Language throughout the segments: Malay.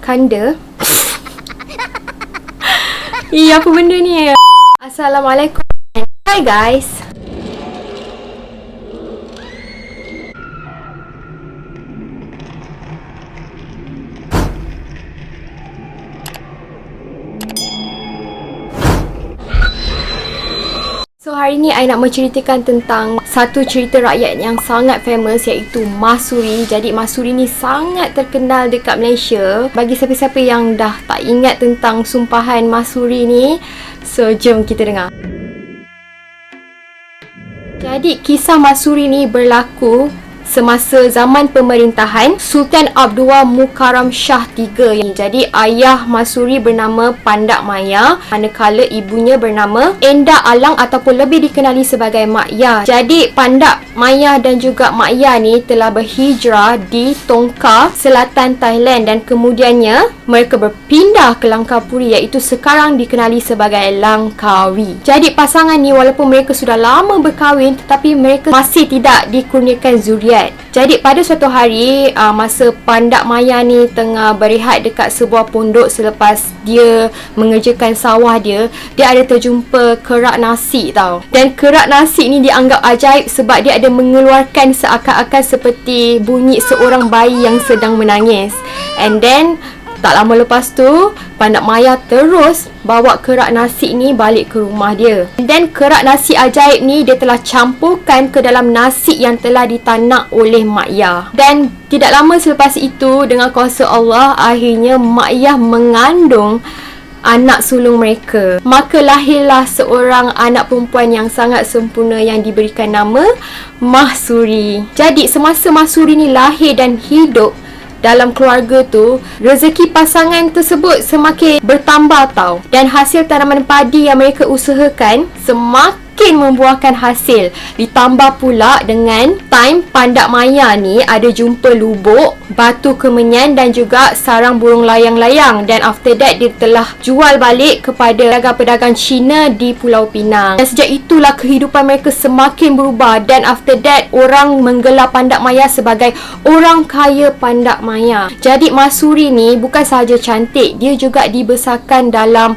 Kanda. Apa benda ni? Assalamualaikum. Hi guys. So hari ni I nak menceritakan tentang satu cerita rakyat yang sangat famous, iaitu Mahsuri. Jadi Mahsuri ni sangat terkenal dekat Malaysia. Bagi siapa-siapa yang dah tak ingat tentang sumpahan Mahsuri ni, so jom kita dengar. Jadi kisah Mahsuri ni berlaku semasa zaman pemerintahan Sultan Abdullah Mukarram Shah III. Jadi ayah Mahsuri bernama Pandak Maya, manakala ibunya bernama Endah Alang ataupun lebih dikenali sebagai Mak Yah. Jadi Pandak Maya dan juga Mak Yah ni telah berhijrah di Tongkar, selatan Thailand, dan kemudiannya mereka berpindah ke Langkapuri, iaitu sekarang dikenali sebagai Langkawi. Jadi pasangan ni walaupun mereka sudah lama berkahwin, tetapi mereka masih tidak dikurniakan zuriat. Jadi pada suatu hari, masa Pandak Maya ni tengah berehat dekat sebuah pondok selepas dia mengerjakan sawah dia ada terjumpa kerak nasi tau. Dan kerak nasi ni dianggap ajaib sebab dia ada mengeluarkan seakan-akan seperti bunyi seorang bayi yang sedang menangis. And then tak lama lepas tu, Pandak Maya terus bawa kerak nasi ni balik ke rumah dia. Dan kerak nasi ajaib ni dia telah campurkan ke dalam nasi yang telah ditanak oleh Mak Yah. Dan tidak lama selepas itu, dengan kuasa Allah, akhirnya Mak Yah mengandung anak sulung mereka. Maka lahirlah seorang anak perempuan yang sangat sempurna yang diberikan nama Mahsuri. Jadi semasa Mahsuri ni lahir dan hidup dalam keluarga tu, rezeki pasangan tersebut semakin bertambah tau. Dan hasil tanaman padi yang mereka usahakan semakin membuahkan hasil. Ditambah pula dengan time Pandak Maya ni ada jumpa lubuk, batu kemenyan dan juga sarang burung layang-layang. Dan after that, dia telah jual balik kepada pedagang-pedagang Cina di Pulau Pinang. Dan sejak itulah kehidupan mereka semakin berubah. Dan after that, orang menggelar Pandak Maya sebagai orang kaya Pandak Maya. Jadi Mahsuri ni bukan sahaja cantik, dia juga dibesarkan dalam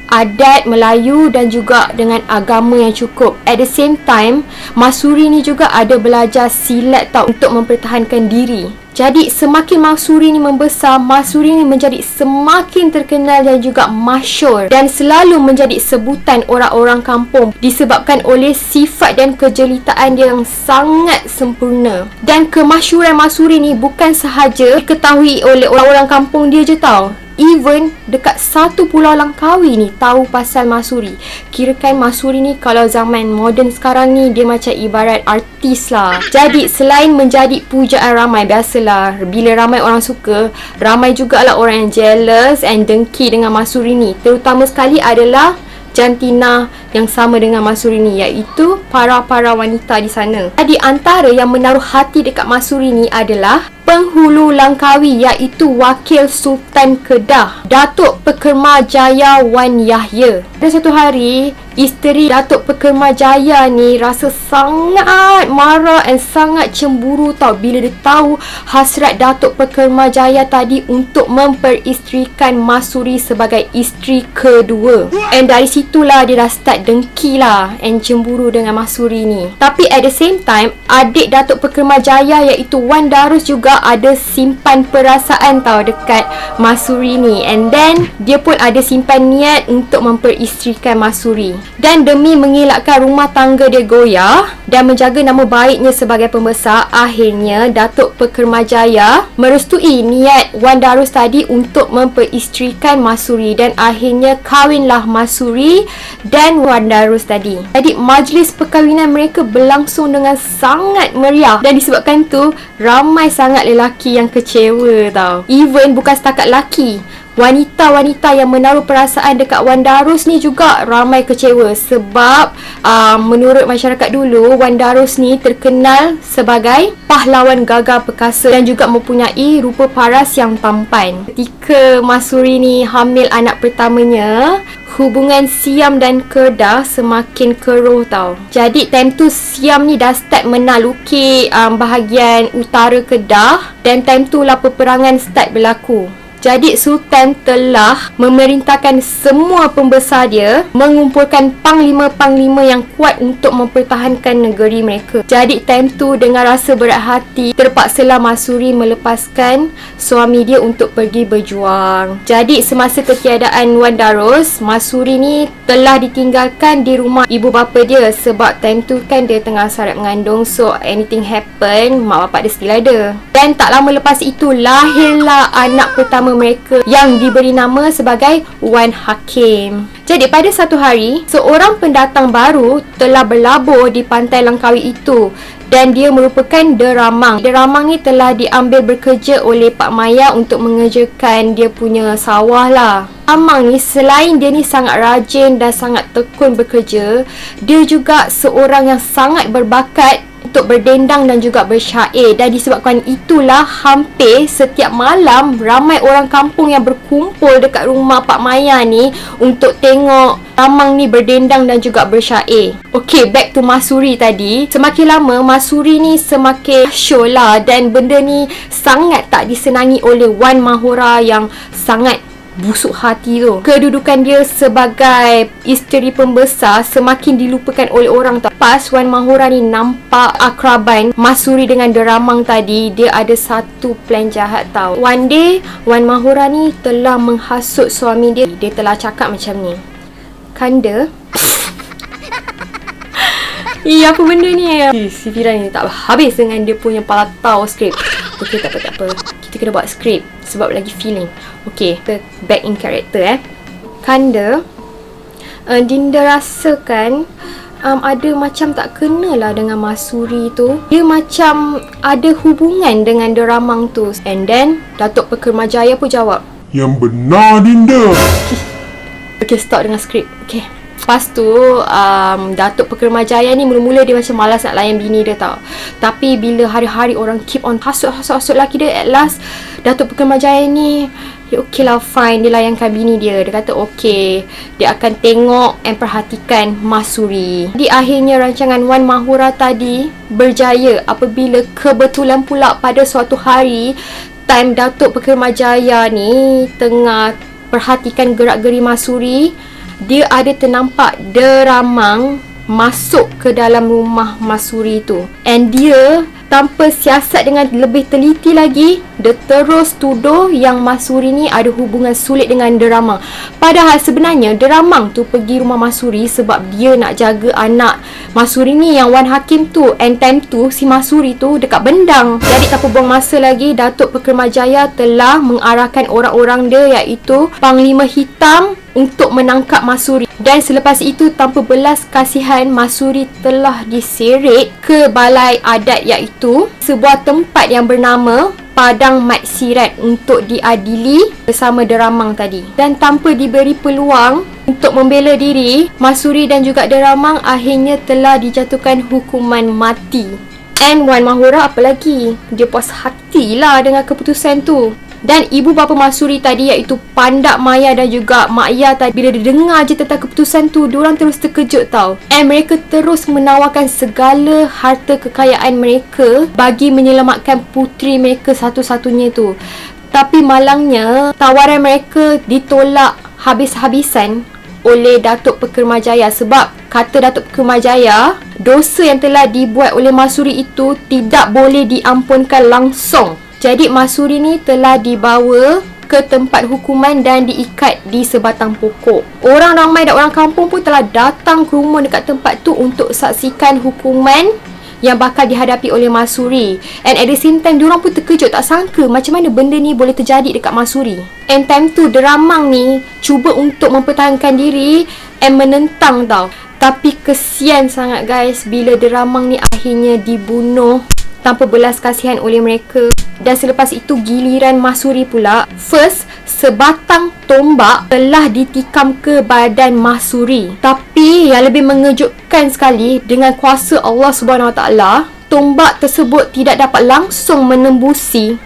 adat Melayu dan juga dengan agama yang cukup. At the same time, Mahsuri ni juga ada belajar silat tau, untuk mempertahankan diri. Jadi semakin Mahsuri ni membesar, Mahsuri ni menjadi semakin terkenal dan juga masyhur, dan selalu menjadi sebutan orang-orang kampung disebabkan oleh sifat dan kejelitaan dia yang sangat sempurna. Dan kemasyhuran Mahsuri ni bukan sahaja diketahui oleh orang-orang kampung dia je tau. Even dekat satu pulau Langkawi ni tahu pasal Mahsuri. Kirakan Mahsuri ni kalau zaman moden sekarang ni, dia macam ibarat artis lah. Jadi selain menjadi pujaan ramai, biasalah bila ramai orang suka, ramai jugalah orang yang jealous and dengki dengan Mahsuri ni. Terutama sekali adalah jantina yang sama dengan Mahsuri ni, iaitu para wanita di sana. Jadi antara yang menaruh hati dekat Mahsuri ni adalah penghulu Langkawi, iaitu Wakil Sultan Kedah, Datuk Pekerma Jaya Wan Yahya. Pada satu hari, isteri Datuk Pekerma Jaya ni rasa sangat marah dan sangat cemburu tau bila dia tahu hasrat Datuk Pekerma Jaya tadi untuk memperisterikan Mahsuri sebagai isteri kedua. And dari situlah dia dah start dengki lah and cemburu dengan Mahsuri ni. Tapi at the same time, adik Datuk Pekerma Jaya iaitu Wan Darus juga ada simpan perasaan tau dekat Mahsuri ni. And then dia pun ada simpan niat untuk memperisterikan Mahsuri. Dan demi mengelakkan rumah tangga dia goyah dan menjaga nama baiknya sebagai pembesar, akhirnya Datuk Pekerma Jaya merestui niat Wan Darus tadi untuk memperisterikan Mahsuri. Dan akhirnya kahwinlah Mahsuri dan Wan Darus tadi. Jadi majlis perkahwinan mereka berlangsung dengan sangat meriah. Dan disebabkan tu, ramai sangat lelaki yang kecewa tau. Even bukan setakat lelaki, wanita-wanita yang menaruh perasaan dekat Wan Darus ni juga ramai kecewa. Sebab menurut masyarakat dulu, Wan Darus ni terkenal sebagai pahlawan gagah perkasa dan juga mempunyai rupa paras yang tampan. Ketika Mahsuri ni hamil anak pertamanya, hubungan Siam dan Kedah semakin keruh tau. Jadi time tu Siam ni dah start menaluki bahagian utara Kedah. Dan time tu lah peperangan start berlaku. Jadi Sultan telah memerintahkan semua pembesar dia mengumpulkan panglima-panglima yang kuat untuk mempertahankan negeri mereka. Jadi time tu dengan rasa berat hati, terpaksalah Masyuri melepaskan suami dia untuk pergi berjuang. Jadi semasa ketiadaan Wan Darus, Masyuri ni telah ditinggalkan di rumah ibu bapa dia sebab time tu kan dia tengah sarat mengandung. So anything happen, mak bapak dia still ada. Dan tak lama lepas itu lahirlah anak pertama mereka yang diberi nama sebagai Wan Hakim. Jadi pada satu hari, seorang pendatang baru telah berlabur di pantai Langkawi itu dan dia merupakan Deramang. Deramang ni telah diambil bekerja oleh Pak Maya untuk mengerjakan dia punya sawah lah. Amang ni selain dia ni sangat rajin dan sangat tekun bekerja, dia juga seorang yang sangat berbakat untuk berdendang dan juga bersyair. Dan disebabkan itulah hampir setiap malam ramai orang kampung yang berkumpul dekat rumah Pak Maya ni untuk tengok Amang ni berdendang dan juga bersyair. Okay, back to Masyuri tadi. Semakin lama Masyuri ni semakin syok lah, dan benda ni sangat tak disenangi oleh Wan Mahora yang sangat busuk hati tu. Kedudukan dia sebagai isteri pembesar semakin dilupakan oleh orang tu. Pas Wan Mahora ni nampak akraban Masyuri dengan Deramang tadi, dia ada satu plan jahat tau. One day Wan Mahora ni telah menghasut suami dia. Dia telah cakap macam ni, Kanda, apa benda ni? Si Fira ni tak habis dengan dia punya palatau skrip. Okay, tak apa. Kita kena buat skrip sebab lagi feeling. Okay, kita back in character Kanda, Dinda rasakan ada macam tak kena lah dengan Masyuri tu. Dia macam ada hubungan dengan Deramang tu. And then Datuk Pekermajaya pun jawab, yang benar, Dinda. Okay, stop dengan skrip. Okay, lepas tu Datuk Pekermajaya ni mula-mula dia macam malas nak layan bini dia tau. Tapi bila hari-hari orang keep on hasut laki dia, at last Datuk Pekermajaya ni, okay lah, fine, dia layankan bini dia. Dia kata okay, dia akan tengok and perhatikan Masyuri. Di akhirnya rancangan Wan Mahora tadi berjaya apabila kebetulan pula pada suatu hari, time Datuk Pekermajaya ni tengah perhatikan gerak-geri Masyuri, dia ada ternampak Deramang masuk ke dalam rumah Masyuri tu. And dia tanpa siasat dengan lebih teliti lagi, dia terus tuduh yang Masyuri ni ada hubungan sulit dengan Deramang. Padahal sebenarnya Deramang tu pergi rumah Masyuri sebab dia nak jaga anak Masyuri ni yang Wan Hakim tu. And time tu si Masyuri tu dekat Bendang. Jadi tanpa buang masa lagi, Datuk Pekermajaya telah mengarahkan orang-orang dia, iaitu Panglima Hitam, untuk menangkap Masyuri. Dan selepas itu, tanpa belas kasihan, Masyuri telah diseret ke balai adat, iaitu sebuah tempat yang bernama Padang Mat Sirat, untuk diadili bersama Deramang tadi. Dan tanpa diberi peluang untuk membela diri, Masyuri dan juga Deramang akhirnya telah dijatuhkan hukuman mati. And Wan Mahora apa lagi, dia puas hatilah dengan keputusan tu. Dan ibu bapa Masyuri tadi, iaitu Pandak Maya dan juga Mak Ya tadi, bila dia dengar je tentang keputusan tu, diorang terus terkejut tau. And mereka terus menawarkan segala harta kekayaan mereka bagi menyelamatkan puteri mereka satu-satunya tu. Tapi malangnya, tawaran mereka ditolak habis-habisan oleh Datuk Pekermajaya. Sebab kata Datuk Pekermajaya, dosa yang telah dibuat oleh Masyuri itu tidak boleh diampunkan langsung. Jadi Masyuri ni telah dibawa ke tempat hukuman dan diikat di sebatang pokok. Orang ramai dan orang kampung pun telah datang ke rumah dekat tempat tu untuk saksikan hukuman yang bakal dihadapi oleh Masyuri. And at the same time, diorang pun terkejut, tak sangka macam mana benda ni boleh terjadi dekat Masyuri. And time tu Deramang ni cuba untuk mempertahankan diri and menentang tau. Tapi kesian sangat guys, bila Deramang ni akhirnya dibunuh tanpa belas kasihan oleh mereka. Dan selepas itu giliran Masyuri pula. First, sebatang tombak telah ditikam ke badan Masyuri. Tapi yang lebih mengejutkan sekali, dengan kuasa Allah SWT, tombak tersebut tidak dapat langsung menembusi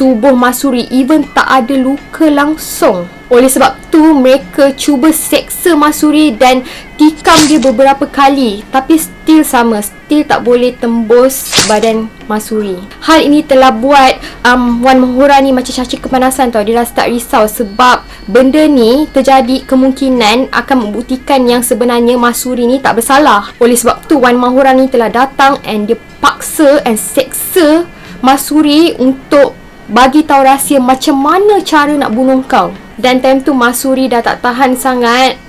tubuh Masuri, even tak ada luka langsung. Oleh sebab tu mereka cuba seksa Masuri dan tikam dia beberapa kali, tapi still tak boleh tembus badan Masuri. Hal ini telah buat Wan Mahura ni macam cacing kepanasan tau. Dia dah start risau sebab benda ni terjadi kemungkinan akan membuktikan yang sebenarnya Masuri ni tak bersalah. Oleh sebab tu Wan Mahura ni telah datang and dia paksa and seksa Masuri untuk bagi tahu rahsia macam mana cara nak bunuh kau. Dan time tu Masuri dah tak tahan sangat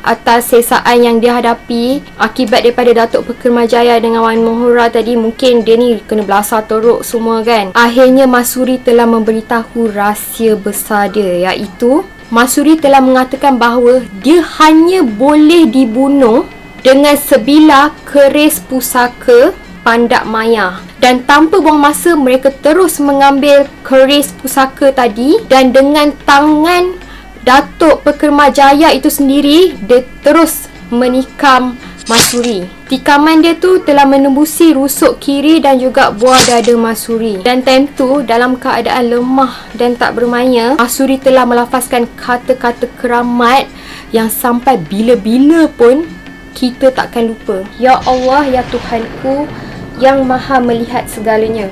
atas sesaan yang dia hadapi akibat daripada Datuk Pekermajaya dengan Wan Mahura tadi. Mungkin dia ni kena belasah teruk semua kan. Akhirnya Masuri telah memberitahu rahsia besar dia, iaitu Masuri telah mengatakan bahawa dia hanya boleh dibunuh dengan sebilah keris pusaka Pandak Maya. Dan tanpa buang masa, mereka terus mengambil keris pusaka tadi dan dengan tangan Datuk Pekermajaya itu sendiri, dia terus menikam Masuri. Tikaman dia tu telah menembusi rusuk kiri dan juga buah dada Masuri. Dan time tu, dalam keadaan lemah dan tak bermaya, Masuri telah melafazkan kata-kata keramat yang sampai bila-bila pun kita takkan lupa. Ya Allah, ya Tuhanku yang maha melihat segalanya,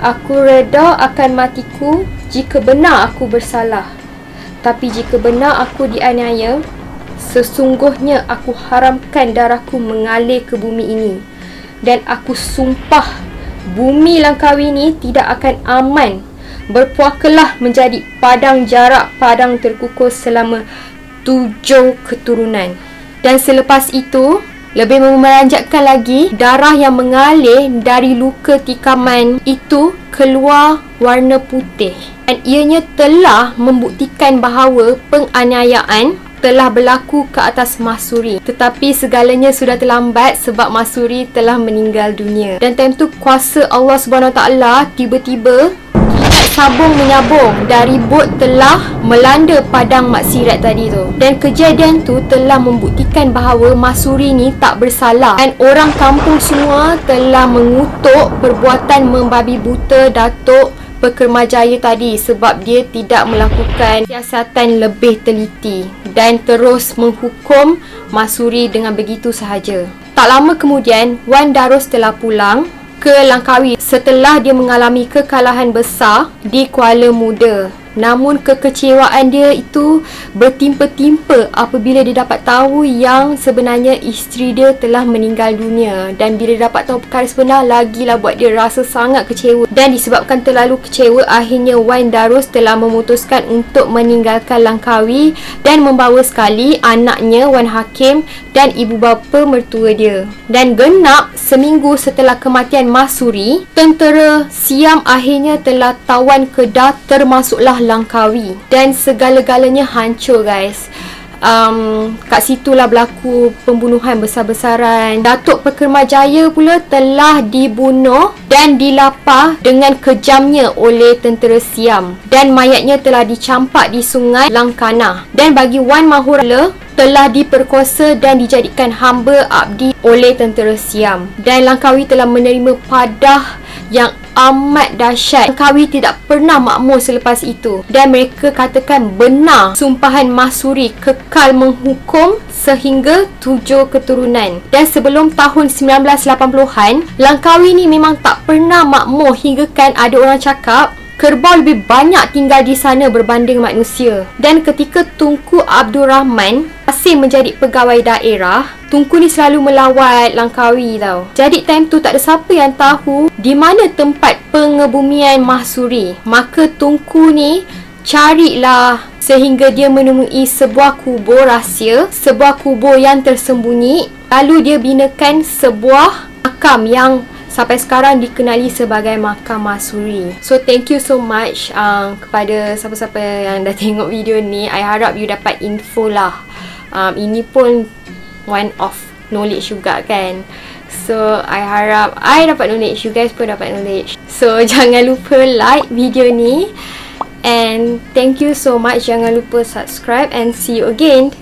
aku reda akan matiku jika benar aku bersalah. Tapi jika benar aku dianiaya, sesungguhnya aku haramkan darahku mengalir ke bumi ini. Dan aku sumpah bumi Langkawi ini tidak akan aman. Berpuakalah menjadi padang jarak, padang terkukus selama 7 keturunan. Dan selepas itu, lebih memanjatkan lagi, darah yang mengalir dari luka tikaman itu keluar warna putih. Dan ianya telah membuktikan bahawa penganiayaan telah berlaku ke atas Masuri. Tetapi segalanya sudah terlambat sebab Masuri telah meninggal dunia. Dan time tu kuasa Allah SWT tiba-tiba sabung menyabung dari bot telah melanda padang maksiat tadi tu. Dan kejadian tu telah membuktikan bahawa Masuri ni tak bersalah. Dan orang kampung semua telah mengutuk perbuatan membabi buta Datuk Pekermajaya tadi sebab dia tidak melakukan siasatan lebih teliti dan terus menghukum Masuri dengan begitu sahaja. Tak lama kemudian, Wan Darus telah pulang ke Langkawi setelah dia mengalami kekalahan besar di Kuala Muda. Namun kekecewaan dia itu bertimpa-timpa apabila dia dapat tahu yang sebenarnya isteri dia telah meninggal dunia. Dan bila dia dapat tahu perkara sebenar, lagilah buat dia rasa sangat kecewa. Dan disebabkan terlalu kecewa, akhirnya Wan Darus telah memutuskan untuk meninggalkan Langkawi dan membawa sekali anaknya Wan Hakim dan ibu bapa mertua dia. Dan genap seminggu setelah kematian Masuri, tentera Siam akhirnya telah tawan Kedah, termasuklah Langkawi, dan segala-galanya hancur guys. Kat situlah berlaku pembunuhan besar-besaran. Datuk Pekermajaya pula telah dibunuh dan dilapar dengan kejamnya oleh tentera Siam, dan mayatnya telah dicampak di sungai Langkana. Dan bagi Wan Mahura telah diperkosa dan dijadikan hamba abdi oleh tentera Siam. Dan Langkawi telah menerima padah yang amat dahsyat. Langkawi tidak pernah makmur selepas itu, dan mereka katakan benar sumpahan Masuri kekal menghukum sehingga 7 keturunan. Dan sebelum tahun 1980-an, Langkawi ni memang tak pernah makmur, hingga kan ada orang cakap kerbau lebih banyak tinggal di sana berbanding manusia. Dan ketika Tunku Abdul Rahman masih menjadi pegawai daerah, Tunku ni selalu melawat Langkawi tau. Jadi time tu tak ada siapa yang tahu di mana tempat pengebumian Masuri. Maka Tunku ni carilah sehingga dia menemui sebuah kubur rahsia, sebuah kubur yang tersembunyi. Lalu dia binakan sebuah makam yang sampai sekarang dikenali sebagai makam Masuri. So thank you so much kepada siapa-siapa yang dah tengok video ni. I harap you dapat info lah. Ini pun one of knowledge juga kan. So I harap I dapat knowledge, you guys pun dapat knowledge. So jangan lupa like video ni, and thank you so much. Jangan lupa subscribe, and see you again.